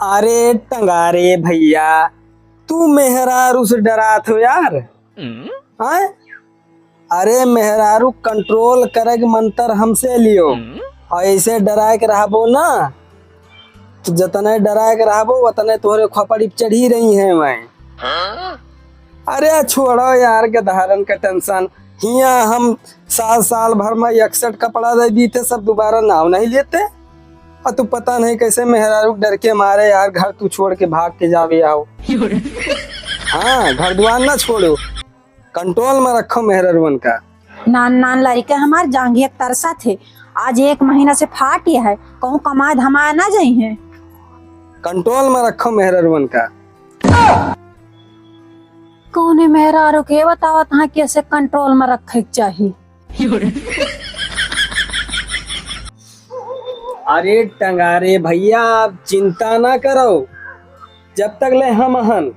अरे टंगारे भैया, तू मेहरारू से डरात हो यार। हाँ? अरे मेहरारू कंट्रोल करे मंत्र हमसे लियो और ऐसे डराए के रहबो ना तो जतने डराए के रहबो उतने तोहरे खोपड़ी चढ़ी रही है मैं। अरे छोड़ो यार के धारण का टेंशन। हिया हम साल भर में 61 कपड़ा दे दी थे, सब दोबारा नाव नहीं लेते। और तू पता नहीं कैसे मेहरारू डर के मारे यार घर तू छोड़ के भाग के जावे आओ। हाँ, घर द्वार ना छोड़ो, कंट्रोल में रखो मेहरारून का। नान नान लड़के हमार जांघिया तरसा थे, आज 1 महीना से फाटी है, कहूँ कमाए धमाए ना जाई है। कंट्रोल में रखो मेहरारून का। कौन मेहरारू के बतावत हाँ कैसे कंट्रोल में रखे चाहिए। अरे टंगारे भैया, आप चिंता ना करो, जब तक ले हम हन।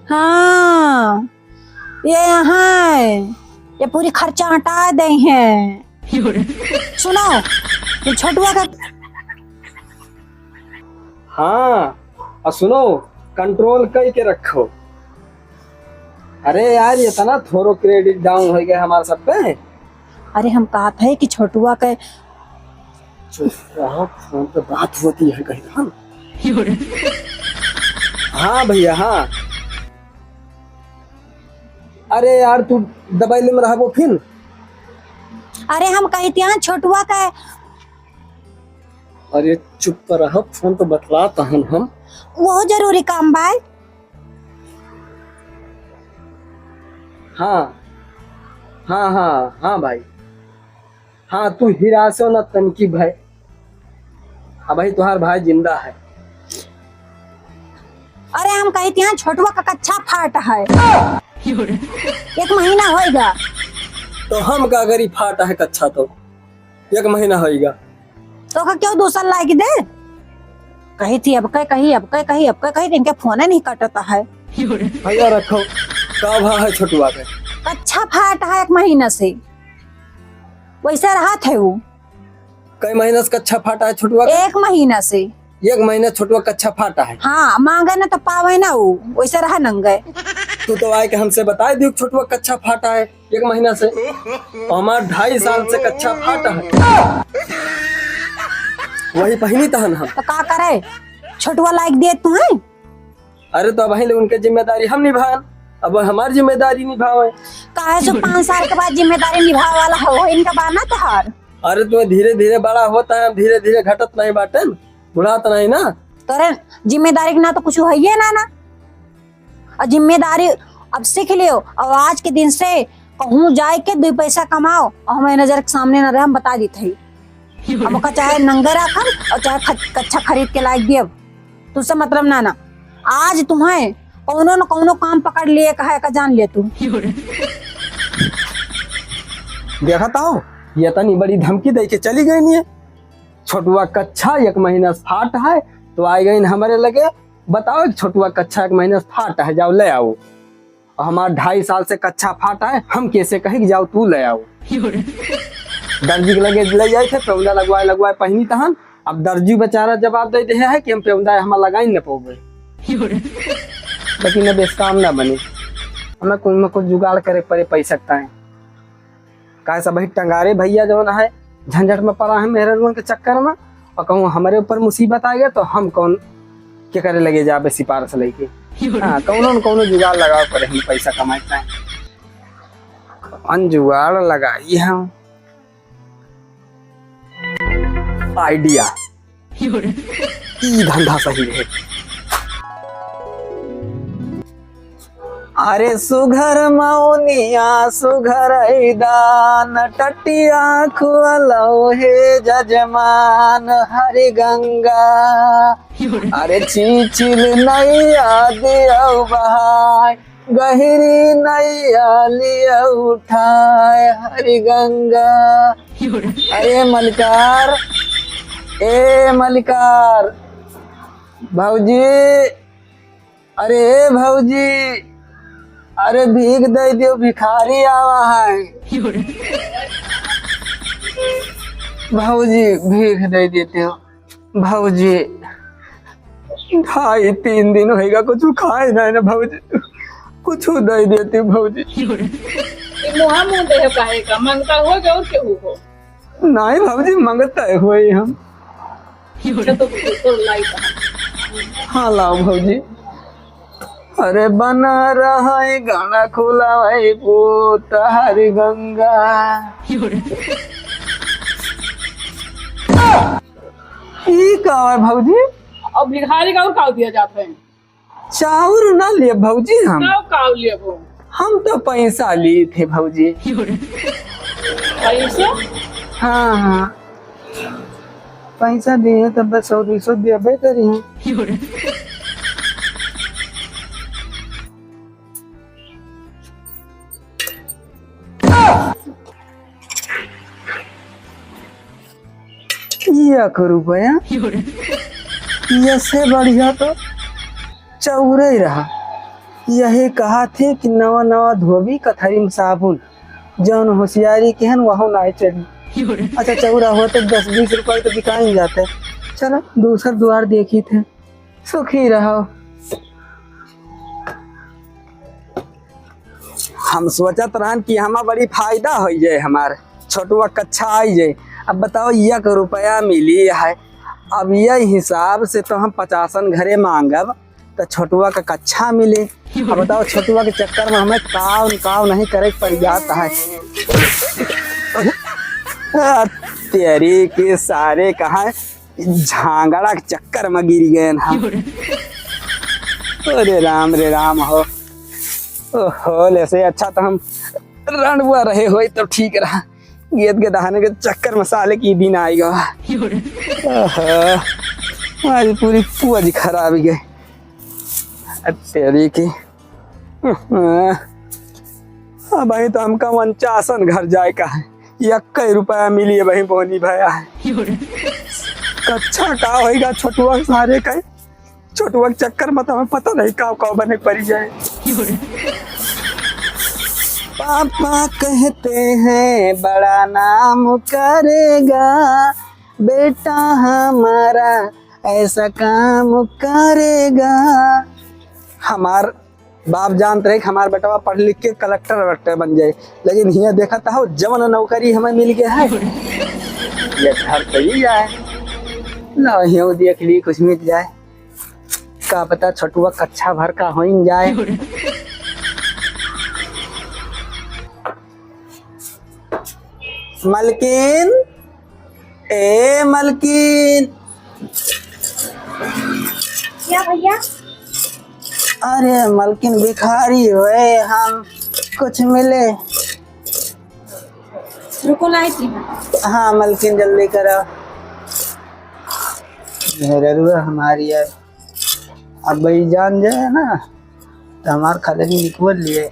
हाँ ये यहाँ ये पूरी खर्चा हटा दे हैं। सुनो ये छोटुआ का। हाँ और सुनो, कंट्रोल करके रखो। अरे यार ये था ना थोड़ो क्रेडिट डाउन हो गया हमारे सब पे। अरे हम कहा था कि छोटुआ के फोन पे बात होती है कहीं हम। हाँ भैया हाँ। अरे यार तू दबाई ले में रहो फिर। अरे हम कहते हैं छोटुआ का। अरे चुप रहो, फोन तो बतलाता हम। वो जरूरी काम भाई। हाँ हाँ हाँ हाँ भाई। हाँ तू हीरा से न तनकी भाई। हाँ भाई तुम्हार भाई जिंदा है। अरे हम कहते हैं छोटुआ का कच्चा फाट है। 1 महीना होएगा तो हम का गरी फाटा है कच्चा तो 1 महीना होएगा तो का क्यों दूसरा लाइक दे। कही थी अब कही इनके फोन नहीं कटता है। भैया रखो का भा है छोटुआ के। कच्चा फाट है 1 महीना से, वैसे रहा थे वो। कई महीना से कच्चा फाटा है छोटुआ का? 1 महीना से। 1 महीना छोटुआ कच्चा फाटा है। हाँ मांगे ना तो पावे ना वो, वैसे रहा नंगे। तू तो आए के हमसे बता दी छोटुआ कच्चा फाटा है 1 महीना से। हमार 2.5 साल से कच्चा फाटा है, वही पहनी तहन हम। तो का करे छोटुआ लाइक दे तुम्हें। अरे तो वही ले उनके जिम्मेदारी हम निभाएं, अब हमारी जिम्मेदारी निभावे। काहे जो 5 साल के बाद जिम्मेदारी निभावे वाला हो इनका बाना तहार। अरे तुम्हें धीरे धीरे बड़ा होता है, धीरे धीरे घटत नहीं बाटे, बुढ़ात नहीं ना। तोरे जिम्मेदारी ना तो कुछ है ही ना। और जिम्मेदारी अब सीख लियो और आज के दिन से कहूँ जाए के 2 पैसा कमाओ और हमारे नजर के सामने न रहे, हम बता दी थी। हम का चाहे नंगे रखम और चाहे कच्चा खरीद के लायक दिए, तुझसे मतलब ना। आज तुम्हें कौनो न कौनो काम पकड़ लिए कहा का जान ले तू। देखा था ये तनी बड़ी धमकी दे के चली गई नहीं है। छोटुआ कच्चा 1 महीना से फाट है तो आई गई हमारे लगे। बताओ छोटुआ कच्चा 1 महीना से फाट है, जाओ ले आओ। और हमारा 2.5 साल से कच्चा फाटा है, हम कैसे कहे कि जाओ तू ले आओ। दर्जी के लगे ले जाए थे, पेउंदा लगवाए पहनी तहन। अब दर्जी बेचारा जवाब दे दे है कि हम पेउंदा हम लगाई न पाओगे, लेकिन अब इस काम ना बने, हमें कुछ जुगाड़ करे पड़े पैसा है। का सब टंगारे भैया जो है झंझट में पड़ा है मेहरारूं के चक्कर में, और कहूँ हमारे ऊपर मुसीबत आ गया तो हम कौन क्या करे लगे जाबे सिपारस लेके। हाँ कौनो जुगाड़ लगाओ पड़े, हम पैसा कमाते हैं। कौन जुगाड़ लगाई हम आइडिया, धंधा सही है। अरे सुघर मौनिया सुघर दान टटिया खुअलो हे जजमान हरि गंगा। अरे चीचिल नैया दियो बहाय, गहरी नैया लिया उठाए हरि गंगा। अरे मलिकार, ए मलिकार भौजी, अरे भौजी, अरे भीख दे दियो, भिखारी आवा है। भौजी भीख दे देते हो भौजी। 2.5-3 दिन होएगा कुछ खाए ना भौजी, कुछ दे देती भौजी। मुहा मुंह दे काहे का मांगता हो गया और केहू हो। नहीं भौजी मंगता है हुए हम। अच्छा तो लाइट हाँ लाओ भौजी। अरे बना रहा है गाना खोला है वो तहारी गंगा। ये का है भौजी? अब भिखारी का और काव दिया जाता है। चाउर ना लिए भौजी हम। काव लिए वो हम तो पैसा लिए थे भौजी। पैसा? हाँ हाँ पैसा दिए तब बस 100-200 देबे करी हैं। ये रुपया ये से बढ़िया तो चौरे ही रहा। यही कहा थे कि नवा नवा धोबी कथरी में साबुन जौन होशियारी के हन वहाँ ना चढ़ी। अच्छा चौरा हो तो 10-20 रुपए तो बिका ही जाते। चलो दूसरा द्वार देखी थे, सुखी रहो। हम सोचत रहन कि हमारा बड़ी फायदा हो जाए, हमारे छोटुआ कच्छा आई जाए। अब बताओ 1 रुपया मिली है, अब यह हिसाब से तो हम 50 घरे मांगब तो छोटुआ का कच्छा मिले। अब बताओ छोटुआ के चक्कर में हमें काव नहीं करे पड़ जाता है। तेरी के सारे कहा झांगड़ा के चक्कर में गिर गए हम। अरे राम हो। ओहो लेसे अच्छा तो हम रणुआ रहे हो तो ठीक रहा। गेद के दहाने के चक्कर में साले की दिन आएगा। आज पूरी पुअज खराब गई तेरी की। भाई तो हमका 49 घर जाए का है, 1 रुपया मिली है भाई बोनी भया है। कच्छा का होएगा छोटुआ सारे का, छोटुआ के चक्कर में तो हमें पता नहीं काव बने पड़ी जाए। पापा कहते हैं बड़ा नाम करेगा बेटा हमारा, ऐसा काम करेगा। हमार बाप जानते रहे हमार बेटा पढ़ लिख के कलेक्टर बन जाए, लेकिन यहाँ देखा था जवन नौकरी हमें मिल गया है। ये घर तो ही जाए लो यहाँ देख ली कुछ मिल जाए, का पता छोटुआ कच्छा भर का हो जाए। मलकिन ए मलकिन। क्या भैया? अरे मलकिन भिखारी हुए हम, कुछ मिले? रुको लाई थी। हाँ मलकिन जल्दी करो। मेरा हमारी है अब भाई जान जाए ना तो हमार खाली निकल लिए।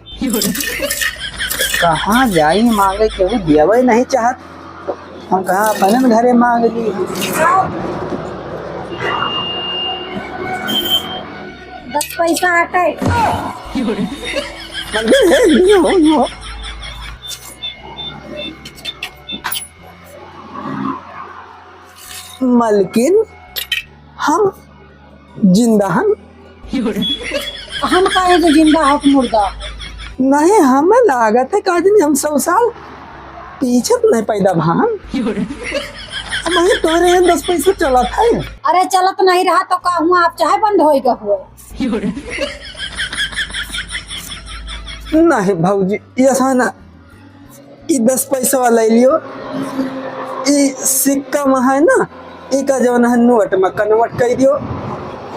कहाँ जाई मांगे क्यों दिया नहीं चाहत, हम कहाँ अपने घरे मांग ली। 10 पैसा हटे। मलकिन हम जिंदा हम कहे तो जिंदा हो कि मुर्दा? नहीं हमें लागत है काजनी हम 100 साल पीछे तो नहीं पैदा भान। हमें तोरे 10 पैसा चला था। अरे चलत नहीं रहा तो का हुआ, आप चाहे बंद होएगा हुए। नहीं भौजी ऐसा ना, 10 पैसा वाला लियो, सिक्का में है ना, एक जवन है नोट में कन्वर्ट कर दियो।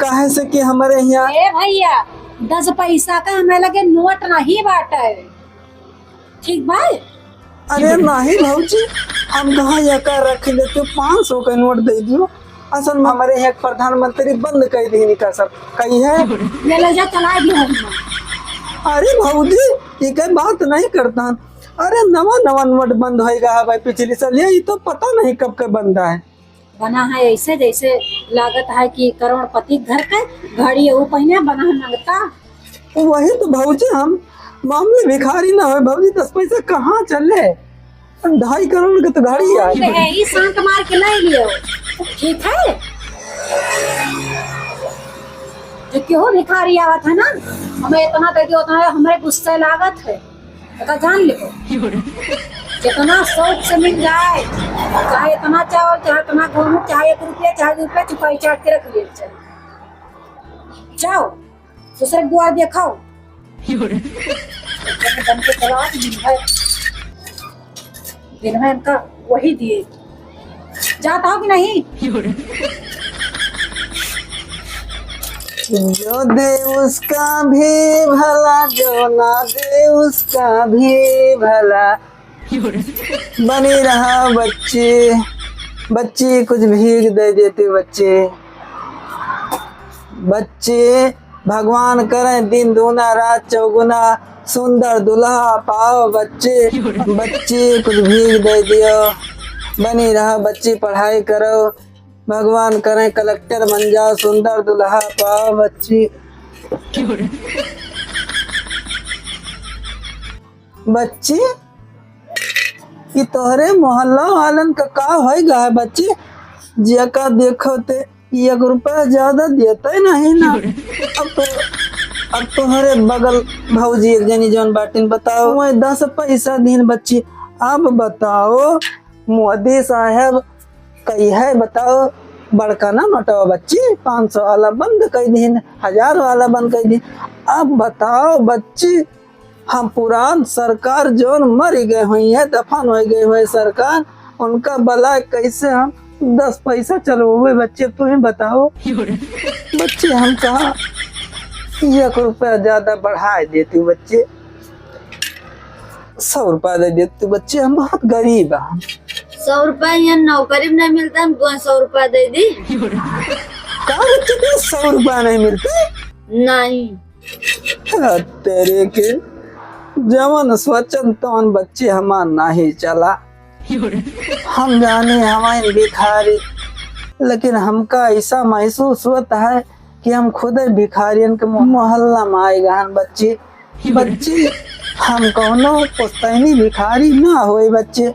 काहे से कि हमारे यहाँ ए भैया 10 पैसा का हमें लगे नोट नहीं बाटे, ठीक भाई? अरे नहीं भौजी हम कहाँ यका रख लेते, 500 का नोट दे दियो। असल में हमारे यहाँ प्रधानमंत्री बंद कर दी निकाल सब कही है। ये ले जा चला दी हम। अरे भौजी ये कोई बात नहीं करता। अरे नवा नोट बंद होएगा भाई पिछली साल, ये तो पता नहीं कब का बंद है। बना है ऐसे जैसे लागत है कि करोड़पति घर का घड़ी वो पहने बना है लगता। वही तो भौजी हम मामले भिखारी ना हो भौजी, 10 पैसा कहाँ चले, 2.5 करोड़ का तो गाड़ी है। ये शांत मार के नहीं लियो, ठीक है? जो क्यों भिखारी आवत है ना, हमें इतना दे दियो उतना हमारे गुस्से लागत है, तो जान लो जितना शौक से मिल जाए, चाहे इतना चावल, चाहे इतना गेहूं, चाहे 1 रुपया, चाहे 2 रुपया चुपाई चाट के रख लिए चल जाओ दूसरे द्वार देखाओ बन के चला दिन भर इनका वही दिए जाता हो कि नहीं। जो दे उसका भी भला, जो ना दे उसका भी भला, बनी रहा बच्चे बच्चे कुछ भीख दे देते बच्चे। बच्चे भगवान करें दिन दूना रात चौगुना, सुंदर दुल्हा पाओ बच्चे। बच्चे कुछ भीख दे दियो, बनी रहा बच्ची पढ़ाई करो, भगवान करें कलेक्टर बन जाओ, सुंदर दुल्हा पाओ बच्ची। बच्ची ये तोहरे मोहल्ला वालन का होएगा है बच्ची, जेका देखो ते 1 रुपया ज्यादा देते नहीं ना। अब तोहरे बगल भौजी एक जनी जौन बाटिन बताओ मैं 10 पैसा दिन बच्ची। अब बताओ मोदी साहब कही है, बताओ बड़का ना नोटवा बच्ची 500 वाला बंद कर दिन, 1000 वाला बंद कर दिन। अब बताओ बच्ची हम पुरान सरकार जोन मर गए हुई है, दफन हो गए हुए सरकार, उनका भला कैसे हम 10 पैसा चलोगे बच्चे, तुम्हें बताओ। बच्चे हम कहा 1 रुपया ज्यादा बढ़ा देती हूँ बच्चे, 100 रुपया दे देती बच्चे, हम बहुत गरीब हैं। 100 रुपया यहाँ नौकरी में नहीं मिलता, हम 200 रुपया दे दी। कहा बच्चे को 100 रुपया नहीं मिलते? नहीं तेरे के जवन स्वचन तवन बच्चे हमार नहीं चला। हम जाने हमारे भिखारी, लेकिन हमका ऐसा महसूस होता है कि हम खुद भिखारियन के मोहल्ला में आएगा बच्चे। बच्चे हम कौनो पुस्तैनी भिखारी ना होए बच्चे,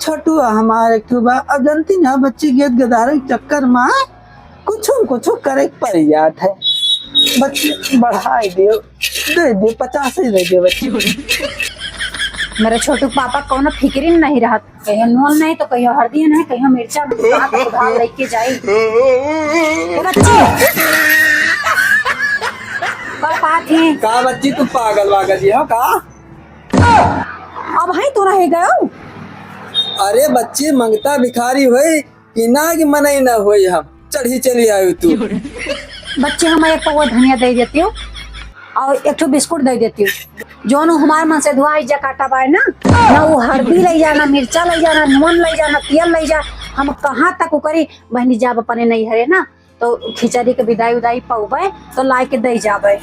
छोटू हमारे क्यों अब जानती ना बच्चे गेद गदारे के चक्कर में कुछ करे पड़ जात है। बच्चे बढ़ाई दियो, दे दे 50 ही दे दे बच्चे। मेरे छोटू पापा कौनो फिक्री नहीं रहा, कहीं नून नहीं तो कहीं हल्दी नहीं, कहीं मिर्चा उधार लेके जाई। का बच्ची तू पागल वागल जी हो का? अब है तो रह गयो। अरे बच्ची मंगता भिखारी हुई कि ना कि मनाई ना हुई, हम चढ़ी चली आई तू। बच्चे हम 1 पौवा धनिया दे देती हूँ और 1 बिस्कुट दे देती हूँ, जो हमारे मन से धुआ जा काटा पाए ना, ना वो हल्दी ले जाना, मिर्चा ले जाना, नून ले जाना, तेल ले जा, हम कहाँ तक करी। बहनी जाब अपने नहीं हरे ना तो खिचड़ी के विदाई उदाई पौबे तो ला के दे जाबे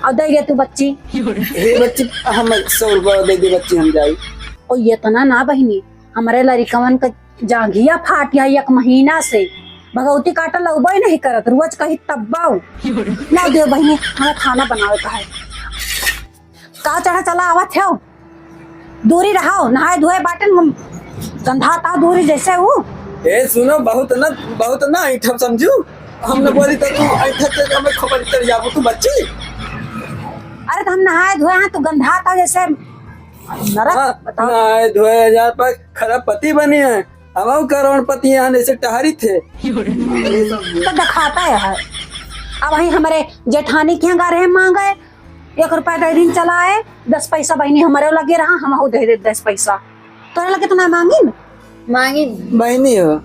और दे दे तू बच्ची। हे बच्ची हम 100 रुपया दे दे बच्ची, हम जाई। और ये तना ना बहनी, हमारे लड़िकवन का जांघिया फाट है 1 महीना से, भगवती काटा लौबे नहीं करत, रोज कहीं तब्बाऊ ना दे बहनी, हमें खाना बनावे का है। का चढ़ा चला आवत है, दूरी रहो, नहाए धोए बाटन गंधाता दूरी जैसे वो। ए सुनो बहुत ना ऐठम समझू, हमने बोली तो तू ऐठक के हमें खबर कर जाबो तू बच्ची। अरे तो हम नहाए धोए हैं तो गंधाता जैसे नरक। बताओ नहाए धोए 1000 पर खराब पति बनी है, हम करोड़पति यहाँ से टहरी थे। तो दिखाता है। अब वही हमारे जेठानी के यहाँ गा रहे मांगे 1 रुपया दे दिन चलाए, 10 पैसा बहनी हमारे लगे रहा, हम दे दे 10 पैसा तोरे लगे तो ना मांगी न? मांगी बहनी हो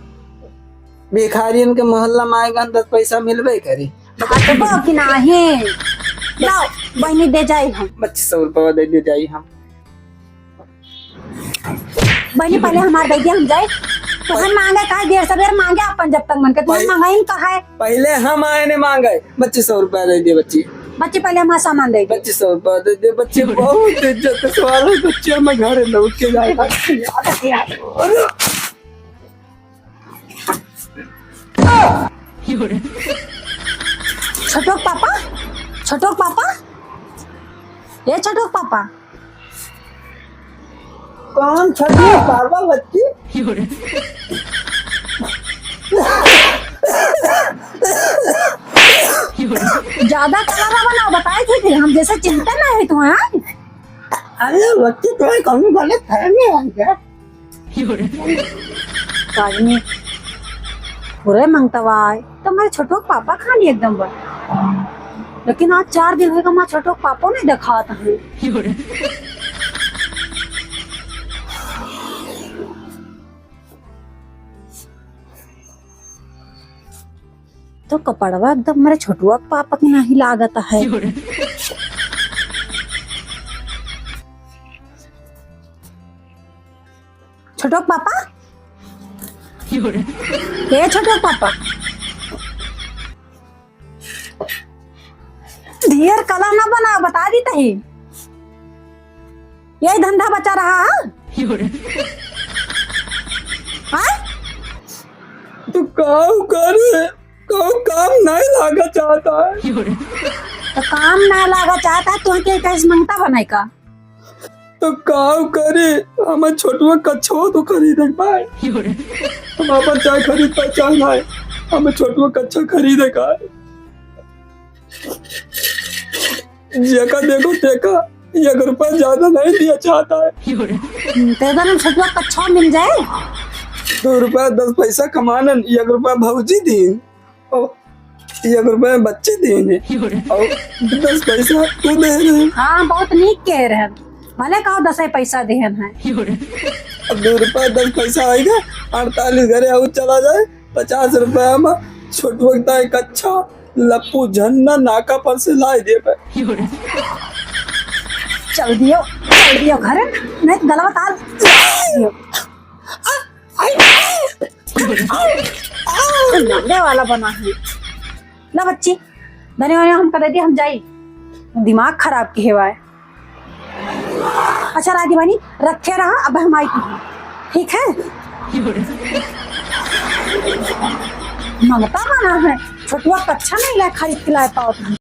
भिखारियन के मोहल्ला में आएगा 10 पैसा मिलबे करी। कि नहीं लाओ बहनी दे जाए, हम बच्चे 100 रुपया दे दे जाई। हम बहनी पहले हमारे दे दिया, हम जाए तो हम मांगे का देर सवेर मांगे अपन, जब तक मन के तुम मांगा कहा है। पहले हम आए ने मांगे बच्चे 100 रुपया दे दे बच्ची। बच्चे पहले हमारा सामान दे बच्चे 100 रुपया दे दे बच्चे, बहुत इज्जत सवाल है बच्चे, हम घर लौट के जाए। छोटोक पापा, छोटोक पापा, ये छोटोक पापा कौन छोटी पापा बच्ची? ज्यादा कलर ना बनाओ, बताए थे फिर हम जैसे चिंता ना है तुम्हें। अरे बच्चे तुम्हें कमी गलत फहमी है क्या? आदमी पूरे मंगतवा आए तो मेरे छोटो पापा खानी एकदम बड़, लेकिन आज 4 दिन होगा मैं छोटो पापा नहीं देखा था। तो कपड़वा एकदम मेरे छोटुआ पापा की नहीं लागत है। छोटो पापा, ये छोटो पापा ढेर कलर ना बना, बता दी तही यही धंधा बचा रहा है। हाँ? तो काम करे, काम नहीं लागा चाहता है। तो काम ना लागा चाहता है तो के कैसे मंगता बनाई का? तो काम करे, हमें छोटुआ कच्छो तो खरीदे पाए। हम अपन चाय खरीद पाए, चाय लाए, हमें छोटुआ कच्छा खरीदे का। जेका देखो तेका 1 रुपया ज्यादा नहीं दिया चाहता है। तेरा में छोटुआ कच्छा मिल जाए। 2 रुपया 10 पैसा कमाने, 1 रुपया भौजी दीन और 1 रुपया बच्चे देने और 10 पैसा तू दे रहे। हाँ बहुत नीक कह रहे, भले कहो 10 पैसा देहन है। अब 2 रुपया 10 पैसा आएगा, 48 घरे आउ चला जाए, 50 रुपया में छोटुआ एक अच्छा लप्पू झन्ना नाका पर से ला दे पे। चल दियो घर, नहीं तो गलवा ताल दियो। लगने वाला बना है ना बच्ची, धन्यवाद हम कर दे, हम जाए, दिमाग खराब की हेवा है। अच्छा राधी बनी रखे रहा, अब हम आई ठीक है। मंगता बना है, छोटुआ कच्छा नहीं लाए, खरीद के लाए पाओ तुम।